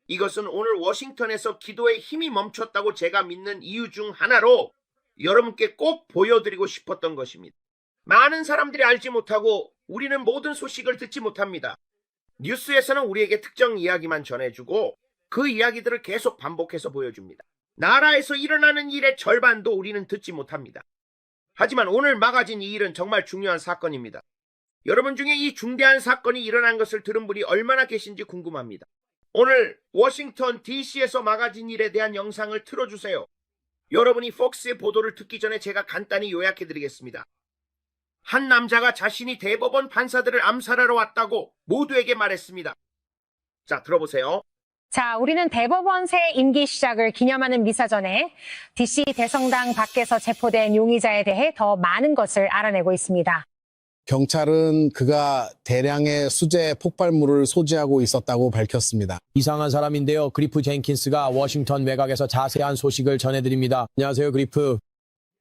이것은 오늘 워싱턴에서 기도의 힘이 멈췄다고 제가 믿는 이유 중 하나로 여러분께 꼭 보여드리고 싶었던 것입니다. 많은 사람들이 알지 못하고 우리는 모든 소식을 듣지 못합니다. 뉴스에서는 우리에게 특정 이야기만 전해주고 그 이야기들을 계속 반복해서 보여줍니다. 나라에서 일어나는 일의 절반도 우리는 듣지 못합니다. 하지만 오늘 막아진 이 일은 정말 중요한 사건입니다. 여러분 중에 이 중대한 사건이 일어난 것을 들은 분이 얼마나 계신지 궁금합니다. 오늘 워싱턴 DC에서 막아진 일에 대한 영상을 틀어주세요. 여러분이 폭스의 보도를 듣기 전에 제가 간단히 요약해드리겠습니다. 한 남자가 자신이 대법원 판사들을 암살하러 왔다고 모두에게 말했습니다. 자, 들어보세요. 자, 우리는 대법원 새 임기 시작을 기념하는 미사 전에 DC 대성당 밖에서 체포된 용의자에 대해 더 많은 것을 알아내고 있습니다. 경찰은 그가 대량의 수제 폭발물을 소지하고 있었다고 밝혔습니다. 이상한 사람인데요. 그리프 젠킨스가 워싱턴 외곽에서 자세한 소식을 전해드립니다. 안녕하세요, 그리프.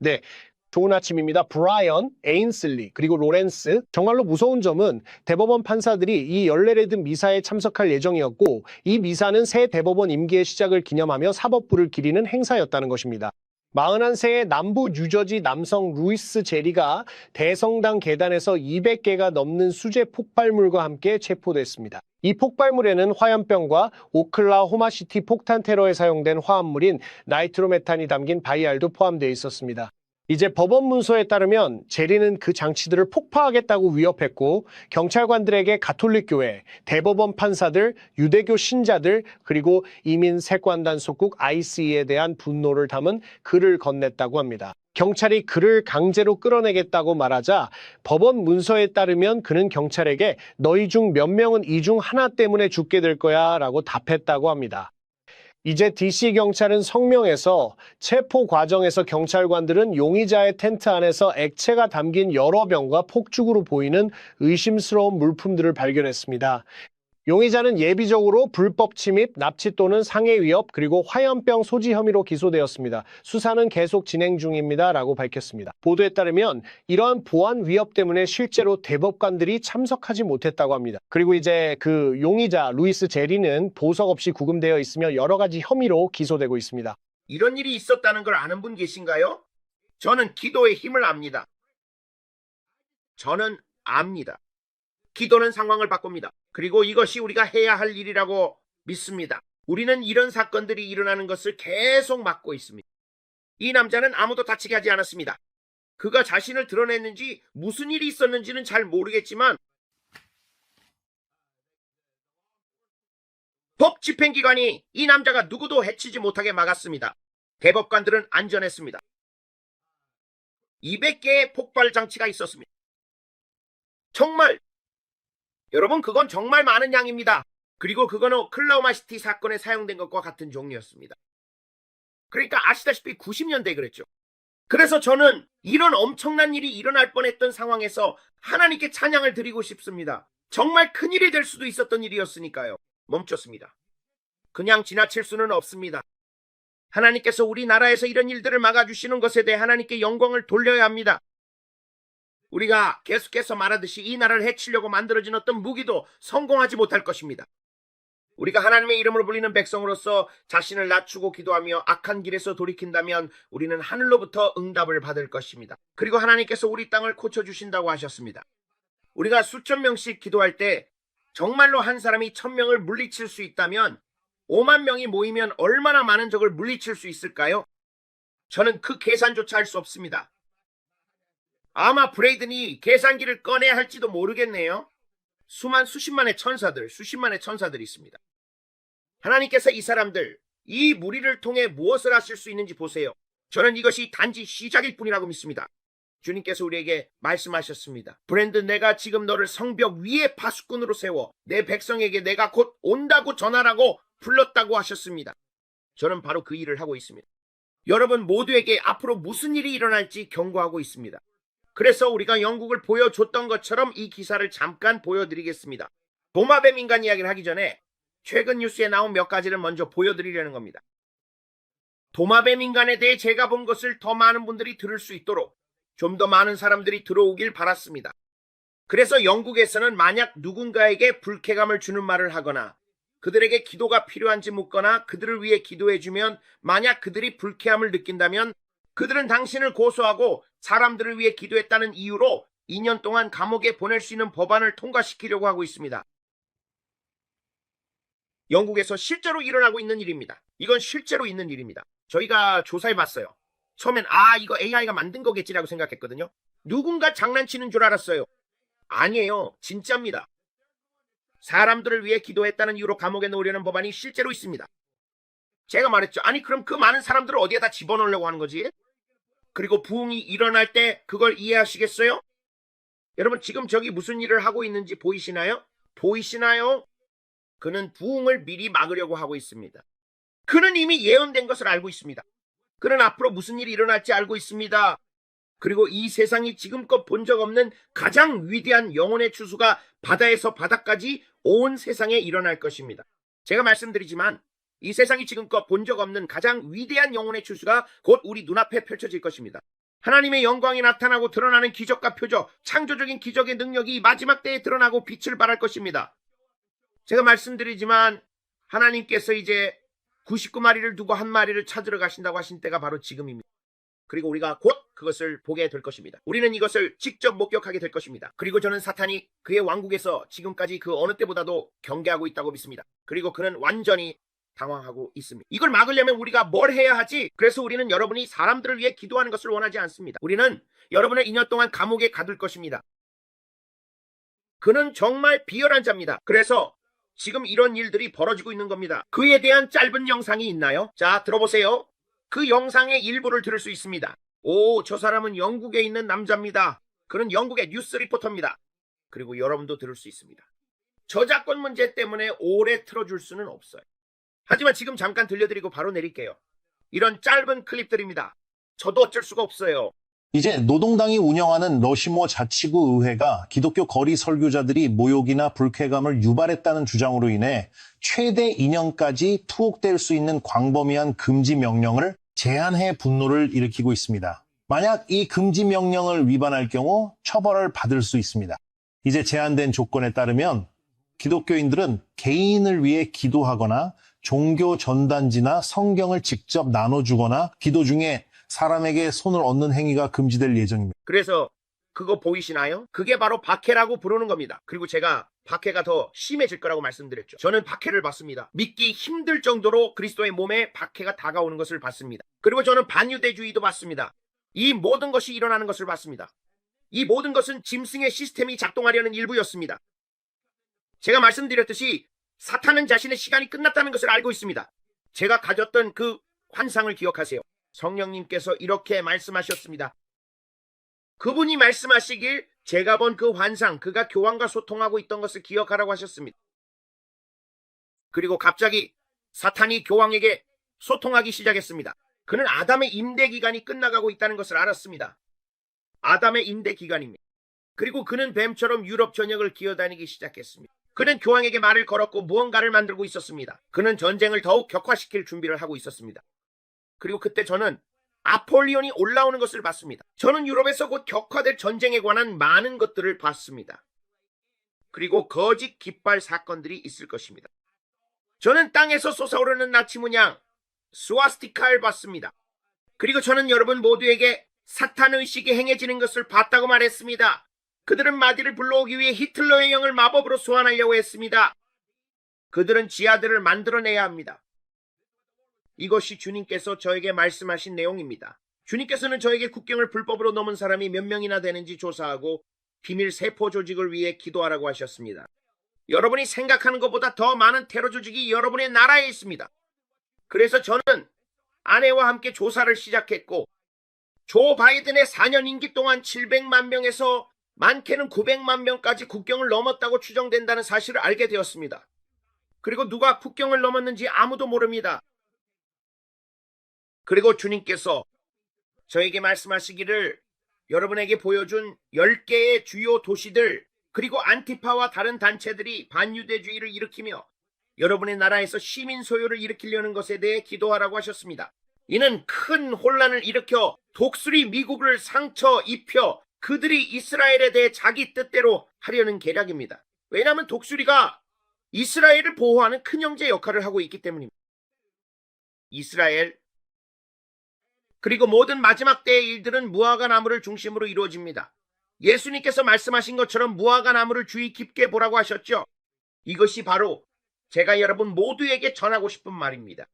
네, 좋은 아침입니다. 브라이언, 에인슬리, 그리고 로렌스. 정말로 무서운 점은 대법원 판사들이 이 열레레드 미사에 참석할 예정이었고 이 미사는 새 대법원 임기의 시작을 기념하며 사법부를 기리는 행사였다는 것입니다. 41세의 남부 뉴저지 남성 루이스 제리가 대성당 계단에서 200개가 넘는 수제 폭발물과 함께 체포됐습니다. 이 폭발물에는 화염병과 오클라호마시티 폭탄 테러에 사용된 화합물인 나이트로메탄이 담긴 바이알도 포함되어 있었습니다. 이제 법원 문서에 따르면 제리는 그 장치들을 폭파하겠다고 위협했고 경찰관들에게 가톨릭 교회, 대법원 판사들, 유대교 신자들 그리고 이민 세관단 속국 ICE에 대한 분노를 담은 글을 건넸다고 합니다. 경찰이 그를 강제로 끌어내겠다고 말하자 법원 문서에 따르면 그는 경찰에게 너희 중 몇 명은 이 중 하나 때문에 죽게 될 거야 라고 답했다고 합니다. 이제 DC 경찰은 성명에서 체포 과정에서 경찰관들은 용의자의 텐트 안에서 액체가 담긴 여러 병과 폭죽으로 보이는 의심스러운 물품들을 발견했습니다. 용의자는 예비적으로 불법 침입, 납치 또는 상해 위협, 그리고 화염병 소지 혐의로 기소되었습니다. 수사는 계속 진행 중입니다. 라고 밝혔습니다. 보도에 따르면 이러한 보안 위협 때문에 실제로 대법관들이 참석하지 못했다고 합니다. 그리고 이제 그 용의자 루이스 제리는 보석 없이 구금되어 있으며 여러 가지 혐의로 기소되고 있습니다. 이런 일이 있었다는 걸 아는 분 계신가요? 저는 기도의 힘을 압니다. 저는 압니다. 기도는 상황을 바꿉니다. 그리고 이것이 우리가 해야 할 일이라고 믿습니다. 우리는 이런 사건들이 일어나는 것을 계속 막고 있습니다. 이 남자는 아무도 다치게 하지 않았습니다. 그가 자신을 드러냈는지 무슨 일이 있었는지는 잘 모르겠지만 법 집행기관이 이 남자가 누구도 해치지 못하게 막았습니다. 대법관들은 안전했습니다. 200개의 폭발 장치가 있었습니다. 정말 여러분, 그건 정말 많은 양입니다. 그리고 그거는 오클라호마시티 사건에 사용된 것과 같은 종류였습니다. 그러니까 아시다시피 90년대에 그랬죠. 그래서 저는 이런 엄청난 일이 일어날 뻔했던 상황에서 하나님께 찬양을 드리고 싶습니다. 정말 큰일이 될 수도 있었던 일이었으니까요. 멈췄습니다. 그냥 지나칠 수는 없습니다. 하나님께서 우리나라에서 이런 일들을 막아주시는 것에 대해 하나님께 영광을 돌려야 합니다. 우리가 계속해서 말하듯이 이 나라를 해치려고 만들어진 어떤 무기도 성공하지 못할 것입니다. 우리가 하나님의 이름으로 불리는 백성으로서 자신을 낮추고 기도하며 악한 길에서 돌이킨다면 우리는 하늘로부터 응답을 받을 것입니다. 그리고 하나님께서 우리 땅을 고쳐주신다고 하셨습니다. 우리가 수천 명씩 기도할 때 정말로 한 사람이 1000명을 물리칠 수 있다면 5만 명이 모이면 얼마나 많은 적을 물리칠 수 있을까요? 저는 그 계산조차 할 수 없습니다. 아마 브레이든이 계산기를 꺼내야 할지도 모르겠네요. 수십만의 천사들이 있습니다. 하나님께서 이 사람들, 이 무리를 통해 무엇을 하실 수 있는지 보세요. 저는 이것이 단지 시작일 뿐이라고 믿습니다. 주님께서 우리에게 말씀하셨습니다. 브랜든, 내가 지금 너를 성벽 위에 파수꾼으로 세워 내 백성에게 내가 곧 온다고 전하라고 불렀다고 하셨습니다. 저는 바로 그 일을 하고 있습니다. 여러분 모두에게 앞으로 무슨 일이 일어날지 경고하고 있습니다. 그래서 우리가 영국을 보여줬던 것처럼 이 기사를 잠깐 보여드리겠습니다. 도마뱀 인간 이야기를 하기 전에 최근 뉴스에 나온 몇 가지를 먼저 보여드리려는 겁니다. 도마뱀 인간에 대해 제가 본 것을 더 많은 분들이 들을 수 있도록 좀 더 많은 사람들이 들어오길 바랐습니다. 그래서 영국에서는 만약 누군가에게 불쾌감을 주는 말을 하거나 그들에게 기도가 필요한지 묻거나 그들을 위해 기도해주면 만약 그들이 불쾌함을 느낀다면 그들은 당신을 고소하고 사람들을 위해 기도했다는 이유로 2년 동안 감옥에 보낼 수 있는 법안을 통과시키려고 하고 있습니다. 영국에서 실제로 일어나고 있는 일입니다. 이건 실제로 있는 일입니다. 저희가 조사해봤어요. 처음엔 이거 AI가 만든 거겠지라고 생각했거든요. 누군가 장난치는 줄 알았어요. 아니에요. 진짜입니다. 사람들을 위해 기도했다는 이유로 감옥에 넣으려는 법안이 실제로 있습니다. 제가 말했죠. 아니 그럼 그 많은 사람들을 어디에 다 집어넣으려고 하는 거지? 그리고 부흥이 일어날 때 그걸 이해하시겠어요? 여러분 지금 저기 무슨 일을 하고 있는지 보이시나요? 보이시나요? 그는 부흥을 미리 막으려고 하고 있습니다. 그는 이미 예언된 것을 알고 있습니다. 그는 앞으로 무슨 일이 일어날지 알고 있습니다. 그리고 이 세상이 지금껏 본 적 없는 가장 위대한 영혼의 추수가 바다에서 바다까지 온 세상에 일어날 것입니다. 제가 말씀드리지만 이 세상이 지금껏 본 적 없는 가장 위대한 영혼의 추수가 곧 우리 눈앞에 펼쳐질 것입니다. 하나님의 영광이 나타나고 드러나는 기적과 표적, 창조적인 기적의 능력이 마지막 때에 드러나고 빛을 발할 것입니다. 제가 말씀드리지만 하나님께서 이제 99마리를 두고 한 마리를 찾으러 가신다고 하신 때가 바로 지금입니다. 그리고 우리가 곧 그것을 보게 될 것입니다. 우리는 이것을 직접 목격하게 될 것입니다. 그리고 저는 사탄이 그의 왕국에서 지금까지 그 어느 때보다도 경계하고 있다고 믿습니다. 그리고 그는 완전히 당황하고 있습니다. 이걸 막으려면 우리가 뭘 해야 하지? 그래서 우리는 여러분이 사람들을 위해 기도하는 것을 원하지 않습니다. 우리는 여러분을 2년 동안 감옥에 가둘 것입니다. 그는 정말 비열한 자입니다. 그래서 지금 이런 일들이 벌어지고 있는 겁니다. 그에 대한 짧은 영상이 있나요? 자, 들어보세요. 그 영상의 일부를 들을 수 있습니다. 저 사람은 영국에 있는 남자입니다. 그는 영국의 뉴스 리포터입니다. 그리고 여러분도 들을 수 있습니다. 저작권 문제 때문에 오래 틀어줄 수는 없어요. 하지만 지금 잠깐 들려드리고 바로 내릴게요. 이런 짧은 클립들입니다. 저도 어쩔 수가 없어요. 이제 노동당이 운영하는 러시모 자치구 의회가 기독교 거리 설교자들이 모욕이나 불쾌감을 유발했다는 주장으로 인해 최대 2년까지 투옥될 수 있는 광범위한 금지 명령을 제한해 분노를 일으키고 있습니다. 만약 이 금지 명령을 위반할 경우 처벌을 받을 수 있습니다. 이제 제한된 조건에 따르면 기독교인들은 개인을 위해 기도하거나 종교 전단지나 성경을 직접 나눠주거나 기도 중에 사람에게 손을 얹는 행위가 금지될 예정입니다. 그래서 그거 보이시나요? 그게 바로 박해라고 부르는 겁니다. 그리고 제가 박해가 더 심해질 거라고 말씀드렸죠. 저는 박해를 받습니다. 믿기 힘들 정도로 그리스도의 몸에 박해가 다가오는 것을 봤습니다. 그리고 저는 반유대주의도 봤습니다. 이 모든 것이 일어나는 것을 봤습니다. 이 모든 것은 짐승의 시스템이 작동하려는 일부였습니다. 제가 말씀드렸듯이 사탄은 자신의 시간이 끝났다는 것을 알고 있습니다. 제가 가졌던 그 환상을 기억하세요. 성령님께서 이렇게 말씀하셨습니다. 그분이 말씀하시길 제가 본 그 환상, 그가 교황과 소통하고 있던 것을 기억하라고 하셨습니다. 그리고 갑자기 사탄이 교황에게 소통하기 시작했습니다. 그는 아담의 임대 기간이 끝나가고 있다는 것을 알았습니다. 아담의 임대 기간입니다. 그리고 그는 뱀처럼 유럽 전역을 기어다니기 시작했습니다. 그는 교황에게 말을 걸었고 무언가를 만들고 있었습니다. 그는 전쟁을 더욱 격화시킬 준비를 하고 있었습니다. 그리고 그때 저는 아폴리온이 올라오는 것을 봤습니다. 저는 유럽에서 곧 격화될 전쟁에 관한 많은 것들을 봤습니다. 그리고 거짓 깃발 사건들이 있을 것입니다. 저는 땅에서 솟아오르는 나치 문양 스와스티카를 봤습니다. 그리고 저는 여러분 모두에게 사탄 의식이 행해지는 것을 봤다고 말했습니다. 그들은 마디를 불러오기 위해 히틀러의 영을 마법으로 소환하려고 했습니다. 그들은 지하들을 만들어내야 합니다. 이것이 주님께서 저에게 말씀하신 내용입니다. 주님께서는 저에게 국경을 불법으로 넘은 사람이 몇 명이나 되는지 조사하고 비밀 세포 조직을 위해 기도하라고 하셨습니다. 여러분이 생각하는 것보다 더 많은 테러 조직이 여러분의 나라에 있습니다. 그래서 저는 아내와 함께 조사를 시작했고 조 바이든의 4년 임기 동안 700만 명에서 많게는 900만 명까지 국경을 넘었다고 추정된다는 사실을 알게 되었습니다. 그리고 누가 국경을 넘었는지 아무도 모릅니다. 그리고 주님께서 저에게 말씀하시기를 여러분에게 보여준 10개의 주요 도시들 그리고 안티파와 다른 단체들이 반유대주의를 일으키며 여러분의 나라에서 시민 소요를 일으키려는 것에 대해 기도하라고 하셨습니다. 이는 큰 혼란을 일으켜 독수리 미국을 상처 입혀 그들이 이스라엘에 대해 자기 뜻대로 하려는 계략입니다. 왜냐하면 독수리가 이스라엘을 보호하는 큰형제 역할을 하고 있기 때문입니다. 이스라엘, 그리고 모든 마지막 때의 일들은 무화과 나무를 중심으로 이루어집니다. 예수님께서 말씀하신 것처럼 무화과 나무를 주의 깊게 보라고 하셨죠. 이것이 바로 제가 여러분 모두에게 전하고 싶은 말입니다.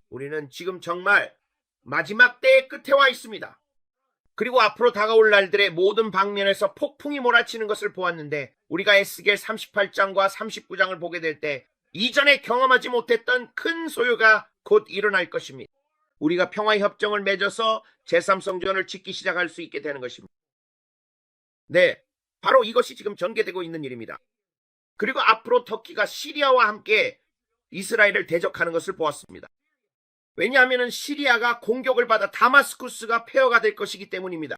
우리는 지금 정말 마지막 때의 끝에 와 있습니다. 그리고 앞으로 다가올 날들의 모든 방면에서 폭풍이 몰아치는 것을 보았는데, 우리가 에스겔 38장과 39장을 보게 될 때 이전에 경험하지 못했던 큰 소요가 곧 일어날 것입니다. 우리가 평화협정을 맺어서 제3성전을 짓기 시작할 수 있게 되는 것입니다. 네, 바로 이것이 지금 전개되고 있는 일입니다. 그리고 앞으로 터키가 시리아와 함께 이스라엘을 대적하는 것을 보았습니다. 왜냐하면 시리아가 공격을 받아 다마스쿠스가 폐허가 될 것이기 때문입니다.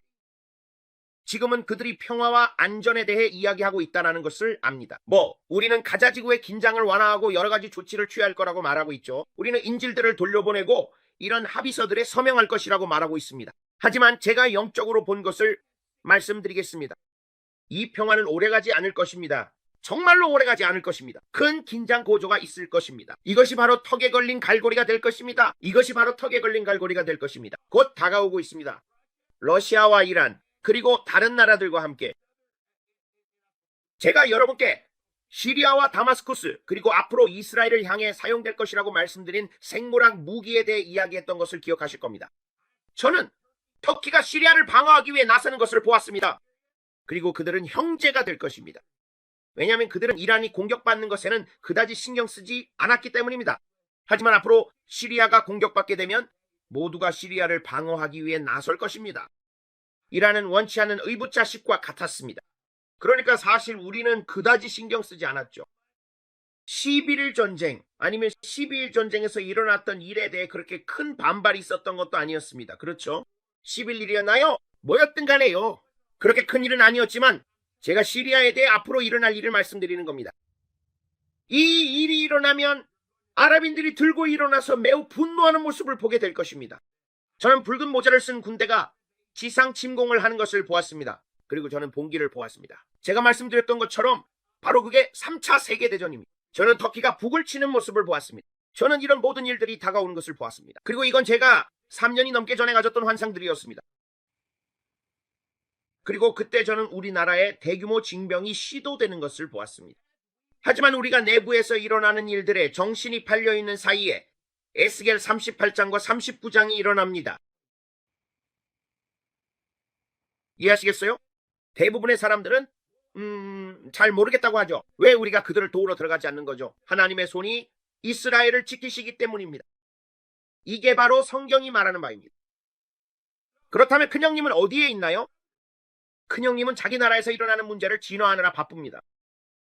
지금은 그들이 평화와 안전에 대해 이야기하고 있다는 것을 압니다. 우리는 가자지구의 긴장을 완화하고 여러 가지 조치를 취할 거라고 말하고 있죠. 우리는 인질들을 돌려보내고 이런 합의서들에 서명할 것이라고 말하고 있습니다. 하지만 제가 영적으로 본 것을 말씀드리겠습니다. 이 평화는 오래가지 않을 것입니다. 정말로 오래가지 않을 것입니다. 큰 긴장 고조가 있을 것입니다. 이것이 바로 턱에 걸린 갈고리가 될 것입니다. 이것이 바로 턱에 걸린 갈고리가 될 것입니다. 곧 다가오고 있습니다. 러시아와 이란, 그리고 다른 나라들과 함께 제가 여러분께 시리아와 다마스쿠스, 그리고 앞으로 이스라엘을 향해 사용될 것이라고 말씀드린 생물학 무기에 대해 이야기했던 것을 기억하실 겁니다. 저는 터키가 시리아를 방어하기 위해 나서는 것을 보았습니다. 그리고 그들은 형제가 될 것입니다. 왜냐하면 그들은 이란이 공격받는 것에는 그다지 신경 쓰지 않았기 때문입니다. 하지만 앞으로 시리아가 공격받게 되면 모두가 시리아를 방어하기 위해 나설 것입니다. 이란은 원치 않는 의붓자식과 같았습니다. 그러니까 사실 우리는 그다지 신경 쓰지 않았죠. 11일 전쟁, 아니면 12일 전쟁에서 일어났던 일에 대해 그렇게 큰 반발이 있었던 것도 아니었습니다. 그렇죠? 11일이었나요? 뭐였든 간에요. 그렇게 큰 일은 아니었지만 제가 시리아에 대해 앞으로 일어날 일을 말씀드리는 겁니다. 이 일이 일어나면 아랍인들이 들고 일어나서 매우 분노하는 모습을 보게 될 것입니다. 저는 붉은 모자를 쓴 군대가 지상 침공을 하는 것을 보았습니다. 그리고 저는 봉기를 보았습니다. 제가 말씀드렸던 것처럼 바로 그게 3차 세계대전입니다. 저는 터키가 북을 치는 모습을 보았습니다. 저는 이런 모든 일들이 다가오는 것을 보았습니다. 그리고 이건 제가 3년이 넘게 전에 가졌던 환상들이었습니다. 그리고 그때 저는 우리나라의 대규모 징병이 시도되는 것을 보았습니다. 하지만 우리가 내부에서 일어나는 일들에 정신이 팔려있는 사이에 에스겔 38장과 39장이 일어납니다. 이해하시겠어요? 대부분의 사람들은 잘 모르겠다고 하죠. 왜 우리가 그들을 도우러 들어가지 않는 거죠? 하나님의 손이 이스라엘을 지키시기 때문입니다. 이게 바로 성경이 말하는 바입니다. 그렇다면 큰형님은 어디에 있나요? 큰형님은 자기 나라에서 일어나는 문제를 진화하느라 바쁩니다.